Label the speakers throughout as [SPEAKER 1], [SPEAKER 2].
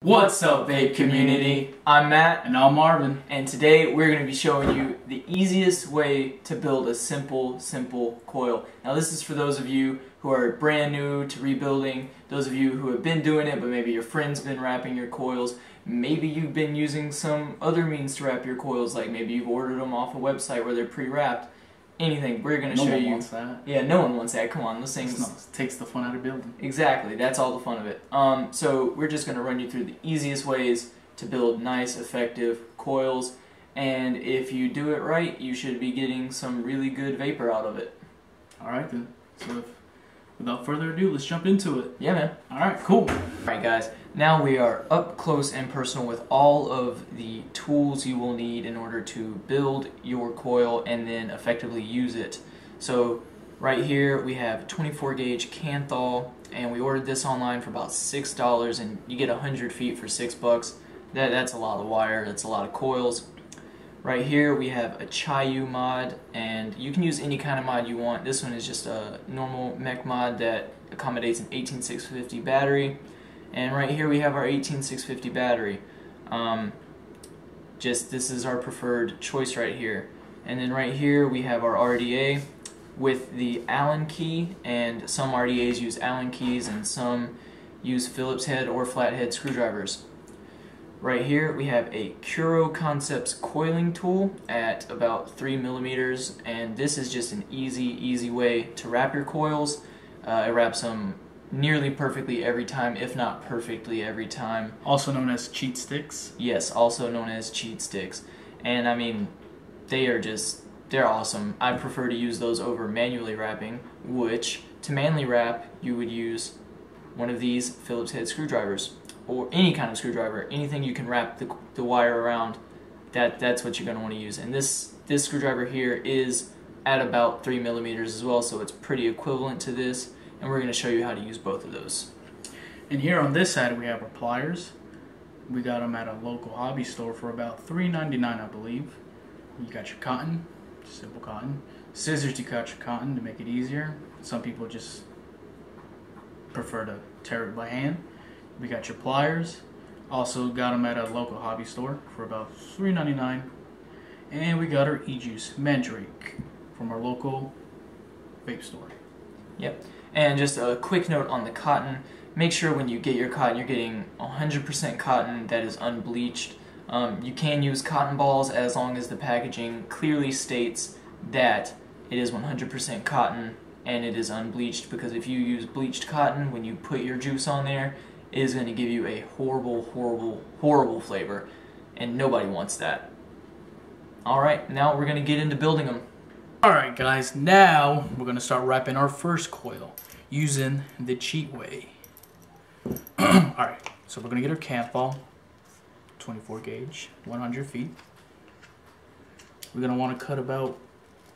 [SPEAKER 1] What's up, vape community? I'm Matt.
[SPEAKER 2] And I'm Marvin.
[SPEAKER 1] And today we're going to be showing you the easiest way to build a simple coil. Now this is for those of you who are brand new to rebuilding, those of you who have been doing it but maybe your friend's been wrapping your coils, maybe you've been using some other means to wrap your coils, like maybe you've ordered them off a website where they're pre-wrapped. Anything, we're going to show you.
[SPEAKER 2] No one wants that.
[SPEAKER 1] Yeah, no one wants that. Come on, those things.
[SPEAKER 2] It takes the fun out of building.
[SPEAKER 1] Exactly, that's all the fun of it. So we're just going to run you through the easiest ways to build nice, effective coils. And if you do it right, you should be getting some really good vapor out of it.
[SPEAKER 2] Alright then. So without further ado, let's jump into it.
[SPEAKER 1] Yeah, man.
[SPEAKER 2] Alright, cool.
[SPEAKER 1] Alright guys, now we are up close and personal with all of the tools you will need in order to build your coil and then effectively use it. So right here we have 24 gauge Canthal, and we ordered this online for about $6 and you get 100 feet for $6. That's a lot of wire, that's a lot of coils. Right here we have a Chayu mod, and you can use any kind of mod you want. This one is just a normal mech mod that accommodates an 18650 battery. And right here we have our 18650 battery. This is our preferred choice right here. And then right here we have our RDA with the Allen key, and some RDAs use Allen keys and some use Phillips head or flathead screwdrivers. Right here we have a Curo Concepts coiling tool at about 3 millimeters, and this is just an easy way to wrap your coils. It wraps them nearly perfectly every time, if not perfectly every time.
[SPEAKER 2] Also known as cheat sticks.
[SPEAKER 1] Yes, also known as cheat sticks. And I mean, they're awesome. I prefer to use those over manually wrapping, which to manually wrap you would use one of these Phillips head screwdrivers, or any kind of screwdriver, anything you can wrap the wire around, that's what you're going to want to use. And this screwdriver here is at about 3 millimeters as well, so it's pretty equivalent to this, and we're going to show you how to use both of those.
[SPEAKER 2] And here on this side we have our pliers. We got them at a local hobby store for about $3.99, I believe. You got your cotton, simple cotton. Scissors to cut your cotton to make it easier. Some people just prefer to tear it by hand. We got your pliers. Also got them at a local hobby store for about $3.99. And we got our e-juice Mandrake from our local vape store.
[SPEAKER 1] Yep. And just a quick note on the cotton. Make sure when you get your cotton, you're getting 100% cotton that is unbleached. You can use cotton balls as long as the packaging clearly states that it is 100% cotton and it is unbleached, because if you use bleached cotton when you put your juice on there, it is going to give you a horrible flavor, and nobody wants that. Alright, now we're going to get into building them.
[SPEAKER 2] Alright guys, now we're going to start wrapping our first coil using the cheat way. Alright, so we're going to get our Canthal, 24 gauge, 100 feet. We're going to want to cut about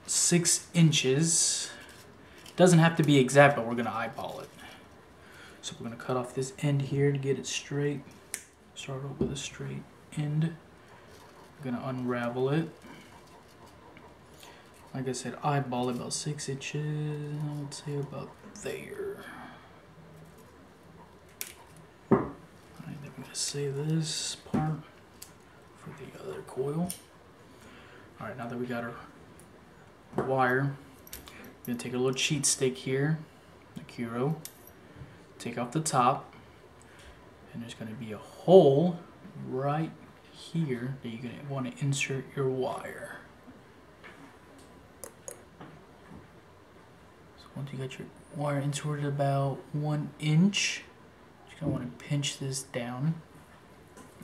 [SPEAKER 2] 6 inches. Doesn't have to be exact, but we're going to eyeball it. So we're going to cut off this end here to get it straight. Start off with a straight end. We're going to unravel it. Like I said, eyeball it about 6 inches. I would say about there. Alright, then we're going to save this part for the other coil. Alright, now that we got our wire, we're going to take a little cheat stick here, the Curo. Take off the top, and there's going to be a hole right here that you're going to want to insert your wire. So once you got your wire inserted about 1 inch, you're going to want to pinch this down.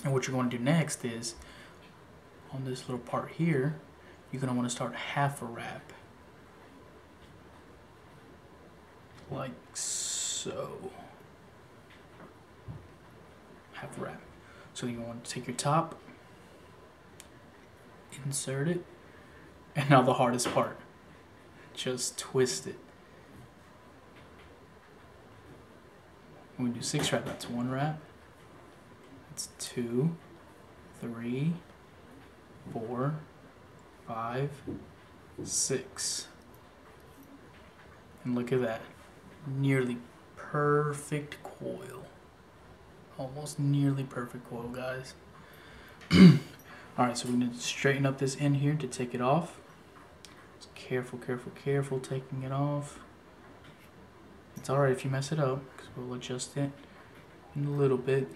[SPEAKER 2] And what you're going to do next is, on this little part here, you're going to want to start half a wrap. Like so. Half wrap. So you want to take your top, insert it, and now the hardest part. Just twist it. When we do 6 wrap, that's 1 wrap. That's 2, 3, 4, 5, 6. And look at that. Nearly perfect coil. almost nearly perfect coil, guys. Alright, so we're going to straighten up this end here to take it off. Just careful taking it off. It's alright if you mess it up, because we'll adjust it in a little bit.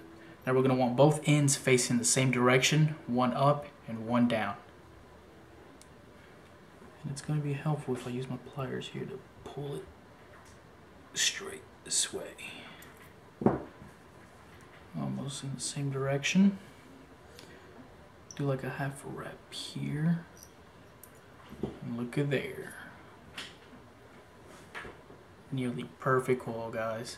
[SPEAKER 2] Now we're going to want both ends facing the same direction, one up and one down. And it's going to be helpful if I use my pliers here to pull it straight this way. Almost in the same direction. Do like a half a wrap here. And look at there. Nearly perfect coil, guys.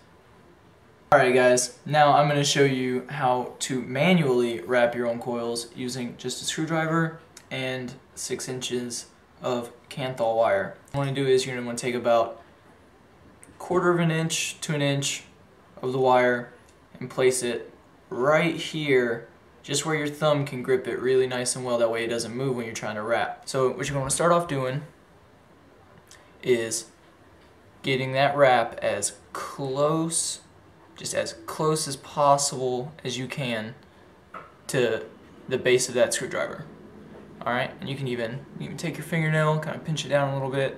[SPEAKER 1] Alright guys, now I'm going to show you how to manually wrap your own coils using just a screwdriver and 6 inches of Kanthal wire. What you want to do is you're going to want to take about 1/4 of an inch to an inch of the wire and place it right here, just where your thumb can grip it really nice and well, that way it doesn't move when you're trying to wrap. So what you're going to start off doing is getting that wrap as close, just as close as possible as you can to the base of that screwdriver. Alright, and you can even take your fingernail, kind of pinch it down a little bit,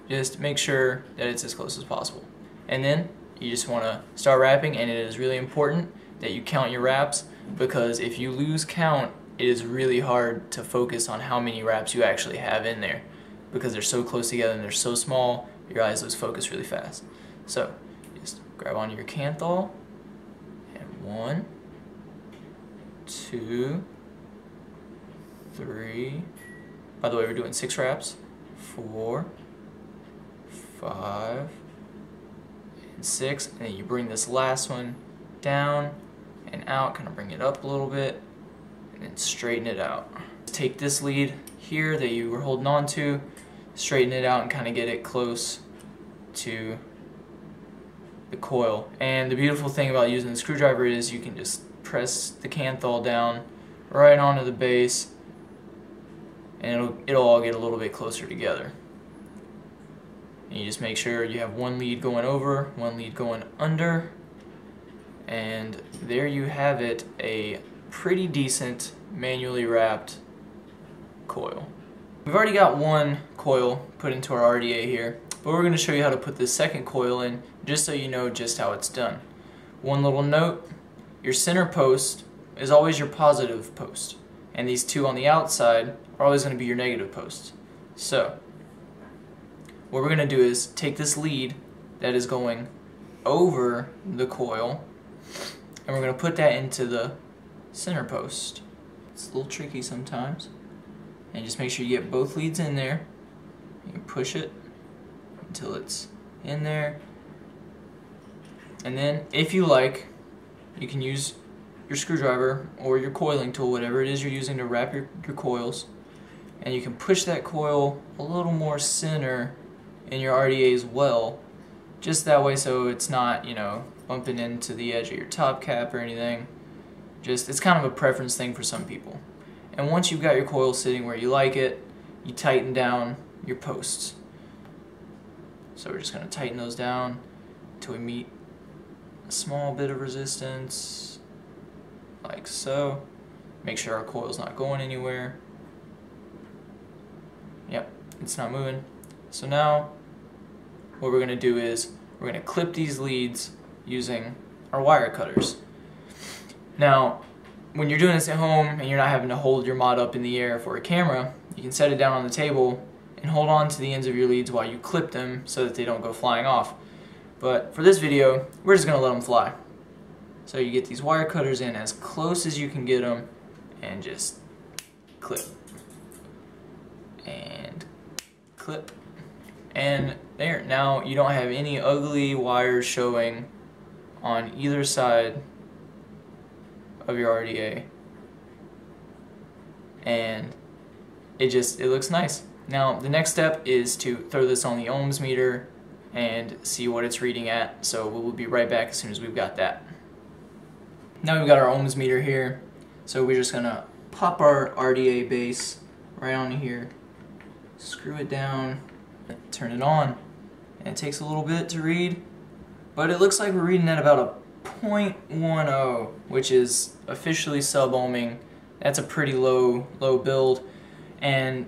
[SPEAKER 1] just make sure that it's as close as possible. And then you just want to start wrapping, and it is really important that you count your wraps, because if you lose count, it is really hard to focus on how many wraps you actually have in there, because they're so close together and they're so small, your eyes lose focus really fast. So just grab onto your Kanthal, and 1, 2, 3, by the way we're doing 6 wraps, 4, 5, and 6, and then you bring this last one down and out, kind of bring it up a little bit, and then straighten it out. Take this lead here that you were holding on to, straighten it out and kind of get it close to the coil. And the beautiful thing about using the screwdriver is you can just press the Kanthal down right onto the base, and it'll all get a little bit closer together. And you just make sure you have one lead going over, one lead going under, and there you have it, a pretty decent manually wrapped coil. We've already got one coil put into our RDA here, but we're going to show you how to put the second coil in, just so you know just how it's done. One little note, your center post is always your positive post, and these two on the outside are always going to be your negative posts. So what we're going to do is take this lead that is going over the coil, and we're going to put that into the center post. It's a little tricky sometimes, and just make sure you get both leads in there. You can push it until it's in there, and then if you like, you can use your screwdriver or your coiling tool, whatever it is you're using to wrap your coils, and you can push that coil a little more center in your RDA as well, just that way so it's not, you know, bumping into the edge of your top cap or anything. Just, it's kind of a preference thing for some people. And once you've got your coil sitting where you like it, you tighten down your posts. So we're just going to tighten those down until we meet a small bit of resistance, like so. Make sure our coil's not going anywhere. Yep, it's not moving. So now what we're going to do is we're going to clip these leads using our wire cutters. Now, when you're doing this at home and you're not having to hold your mod up in the air for a camera, you can set it down on the table and hold on to the ends of your leads while you clip them so that they don't go flying off. But for this video, we're just going to let them fly. So you get these wire cutters in as close as you can get them and just clip. And clip. And there, now you don't have any ugly wires showing on either side of your RDA, and it looks nice. Now the next step is to throw this on the ohms meter and see what it's reading at, so we'll be right back as soon as we've got that. Now we've got our ohms meter here, so we're just gonna pop our RDA base right on here, screw it down, turn it on, and it takes a little bit to read, but it looks like we're reading at about a 0.10, which is officially sub-ohming. That's a pretty low build, and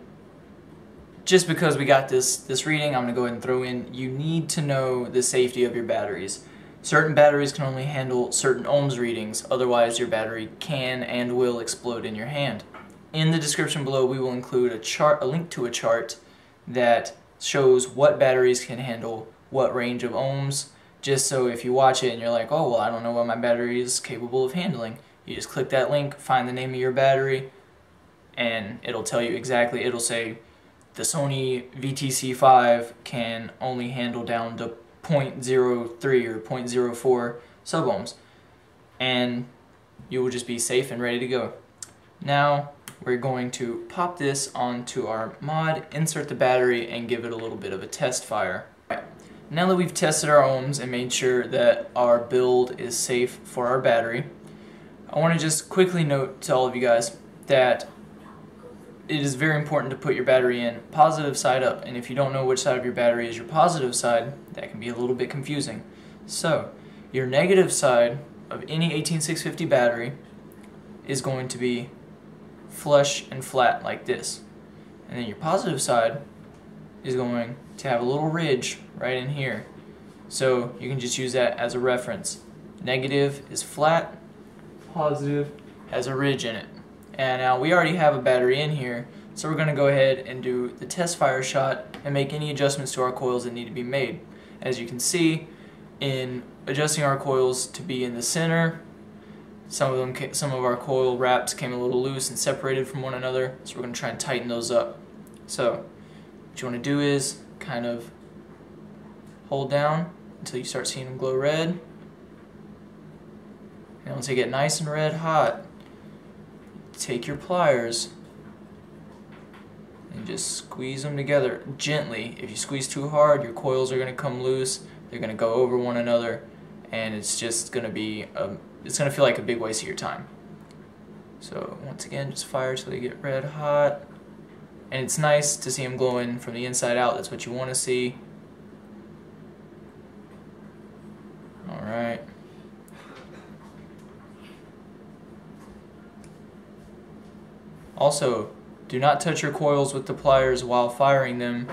[SPEAKER 1] just because we got this reading, I'm going to go ahead and throw in, you need to know the safety of your batteries. Certain batteries can only handle certain ohms readings, otherwise your battery can and will explode in your hand. In the description below, we will include a link to a chart that shows what batteries can handle what range of ohms, just so if you watch it and you're like, oh, well, I don't know what my battery is capable of handling, you just click that link, find the name of your battery, and it'll tell you exactly. It'll say the Sony VTC5 can only handle down to 0.03 or 0.04 sub-ohms, and you will just be safe and ready to go. Now we're going to pop this onto our mod, insert the battery, and give it a little bit of a test fire. Now that we've tested our ohms and made sure that our build is safe for our battery, I want to just quickly note to all of you guys that it is very important to put your battery in positive side up, and if you don't know which side of your battery is your positive side, that can be a little bit confusing. So your negative side of any 18650 battery is going to be flush and flat like this, and then your positive side is going to have a little ridge right in here, so you can just use that as a reference. Negative is flat, positive has a ridge in it. And now we already have a battery in here, so we're going to go ahead and do the test fire shot and make any adjustments to our coils that need to be made. As you can see, in adjusting our coils to be in the center, some of our coil wraps came a little loose and separated from one another, so we're going to try and tighten those up. So what you want to do is kind of hold down until you start seeing them glow red, and once they get nice and red hot, take your pliers and just squeeze them together gently. If you squeeze too hard, your coils are going to come loose, they're going to go over one another, and it's just going to be it's going to feel like a big waste of your time. So once again, just fire till they get red hot, and it's nice to see them glowing from the inside out. That's what you want to see. Alright. Also, do not touch your coils with the pliers while firing them.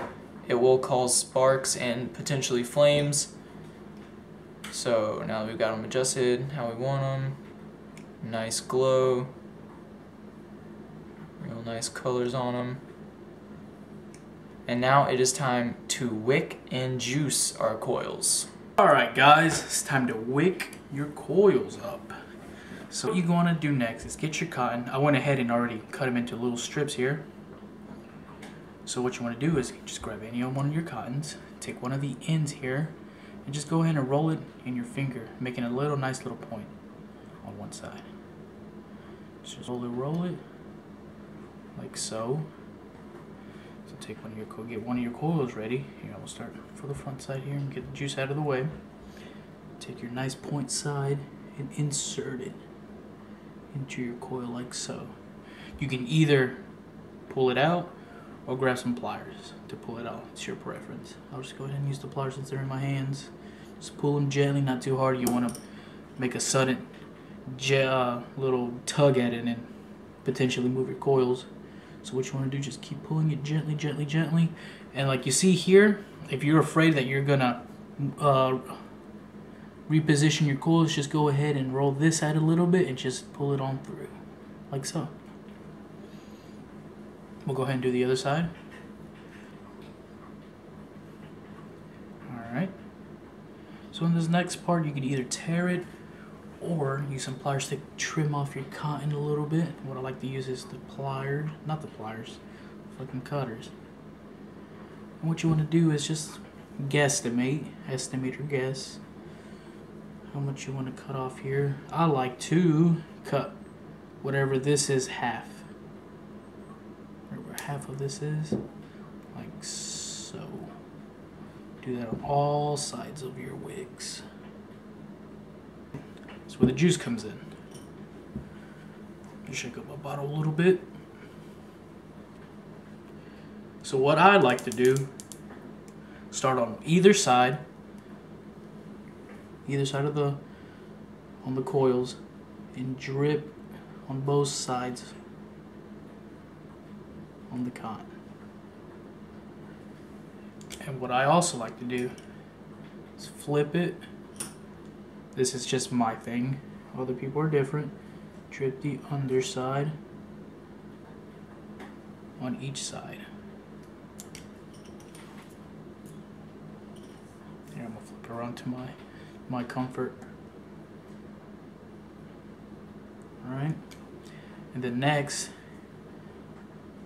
[SPEAKER 1] It will cause sparks and potentially flames. So now that we've got them adjusted how we want them, nice glow, real nice colors on them. And now it is time to wick and juice our coils.
[SPEAKER 2] Alright guys, it's time to wick your coils up. So what you're going to do next is get your cotton. I went ahead and already cut them into little strips here. So what you want to do is just grab any one of your cottons, take one of the ends here, and just go ahead and roll it in your finger, making a nice little point on one side. Just roll it like so. So take one of your get one of your coils ready. Here, we'll start for the front side here and get the juice out of the way. Take your nice point side and insert it into your coil like so. You can either pull it out or grab some pliers to pull it out. It's your preference. I'll just go ahead and use the pliers since they're in my hands. Just pull them gently, not too hard. You want to make a sudden little tug at it and potentially move your coils. So what you want to do, just keep pulling it gently, gently, gently. And like you see here, if you're afraid that you're gonna reposition your coils, just go ahead and roll this side a little bit and just pull it on through, like so. We'll go ahead and do the other side. Alright. So in this next part, you can either tear it or use some pliers to trim off your cotton a little bit. What I like to use is the fucking cutters. And what you want to do is just estimate or guess how much you want to cut off here. I like to cut whatever this is half. Whatever half of this is, like so. Do that on all sides of your wicks. That's where the juice comes in. You shake up my bottle a little bit. So what I like to do, start on either side of the on the coils and drip on both sides on the cotton. And what I also like to do is flip it. This is just my thing. Other people are different. Drip the underside on each side. Here, I'm gonna flip it around to my comfort. Alright. And then next,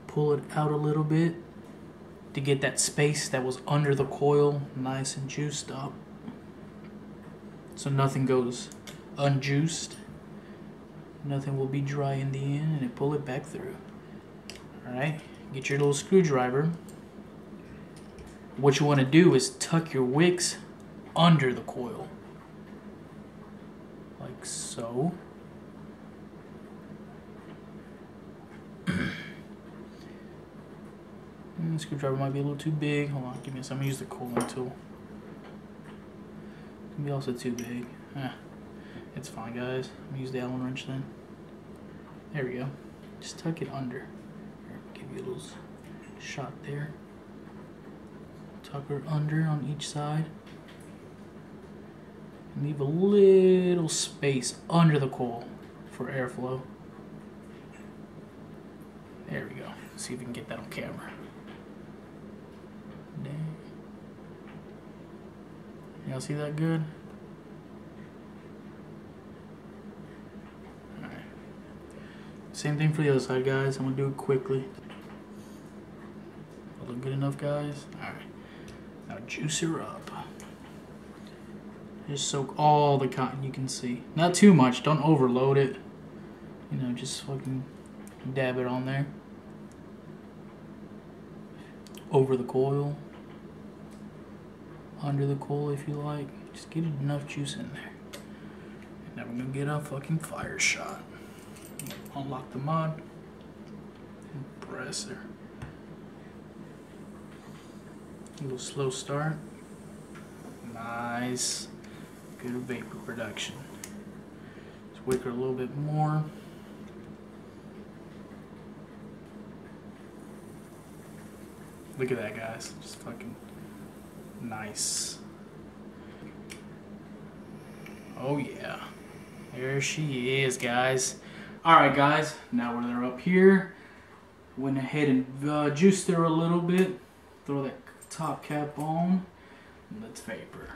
[SPEAKER 2] pull it out a little bit to get that space that was under the coil nice and juiced up. So nothing goes unjuiced. Nothing will be dry in the end, and then pull it back through. Alright, get your little screwdriver. What you want to do is tuck your wicks under the coil. Like so. The screwdriver might be a little too big. Hold on, give me a second. I'm going to use the cooling tool. It can be also too big. It's fine, guys. I'm going to use the Allen wrench then. There we go. Just tuck it under. Here, give you a little shot there. Tuck her under on each side. And leave a little space under the coil for airflow. There we go. Let's see if we can get that on camera. Y'all see that good? Alright. Same thing for the other side, guys. I'm gonna do it quickly. Look good enough, guys? Alright. Now juice her up. Just soak all the cotton you can see. Not too much. Don't overload it. You know, just fucking dab it on there. Over the coil. Under the coil if you like. Just get enough juice in there. And then we're gonna get a fucking fire shot. Unlock the mod. And press her. A little slow start. Nice. Good vapor production. Let's wick her a little bit more. Look at that, guys. Just fucking nice. Oh yeah. There she is, guys. Alright, guys. Now when they're up here, went ahead and juiced her a little bit. Throw that top cap on. And let's vapor.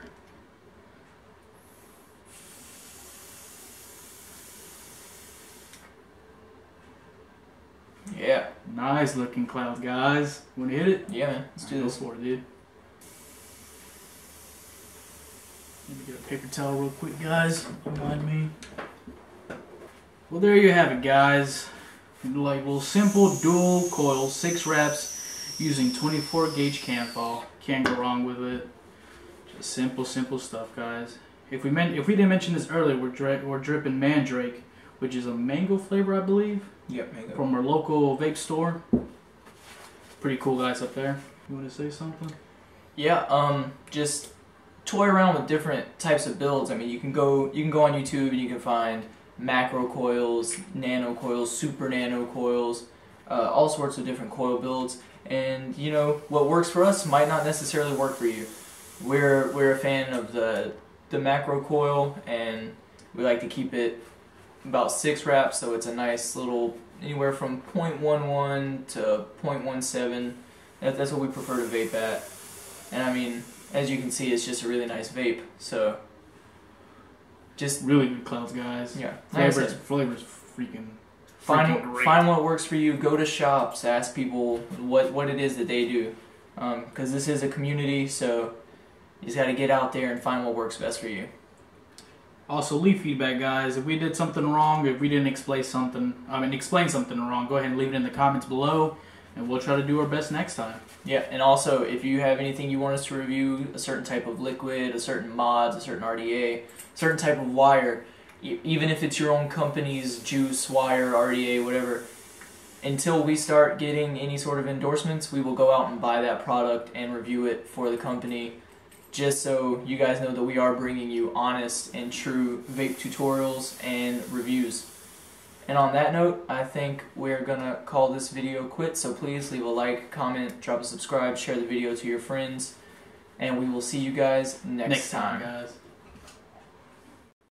[SPEAKER 1] Yeah.
[SPEAKER 2] Nice looking clouds, guys. Wanna hit it?
[SPEAKER 1] Yeah, man. Let's do this.
[SPEAKER 2] Go for it, dude. Let me get a paper towel real quick, guys. Don't mind me. Well, there you have it, guys. Like little simple dual coil, 6 reps using 24 gauge canfall. Can't go wrong with it. Just simple stuff, guys. If we didn't mention this earlier, we're dripping Mandrake, which is a mango flavor, I believe.
[SPEAKER 1] Yep, mango.
[SPEAKER 2] From our local vape store. Pretty cool guys up there. You want to say something?
[SPEAKER 1] Yeah, just toy around with different types of builds. I mean, you can go on YouTube and you can find macro coils, nano coils, super nano coils, all sorts of different coil builds. And you know, what works for us might not necessarily work for you. We're a fan of the macro coil, and we like to keep it about 6 reps, so it's a nice little, anywhere from 0.11 to 0.17. That's what we prefer to vape at. And I mean, as you can see, it's just a really nice vape. So, just
[SPEAKER 2] really good clouds, guys.
[SPEAKER 1] Yeah,
[SPEAKER 2] flavors freaking.
[SPEAKER 1] Find what works for you. Go to shops, ask people what it is that they do, because this is a community. So, you just got to get out there and find what works best for you.
[SPEAKER 2] Also, leave feedback, guys. If we did something wrong, if we didn't explain something wrong, go ahead and leave it in the comments below, and we'll try to do our best next time.
[SPEAKER 1] Yeah, and also, if you have anything you want us to review, a certain type of liquid, a certain mods, a certain RDA, a certain type of wire, even if it's your own company's juice, wire, RDA, whatever, until we start getting any sort of endorsements, we will go out and buy that product and review it for the company just so you guys know that we are bringing you honest and true vape tutorials and reviews. And on that note, I think we're gonna call this video quits, so please leave a like, comment, drop a subscribe, share the video to your friends, and we will see you guys next time.
[SPEAKER 2] Guys.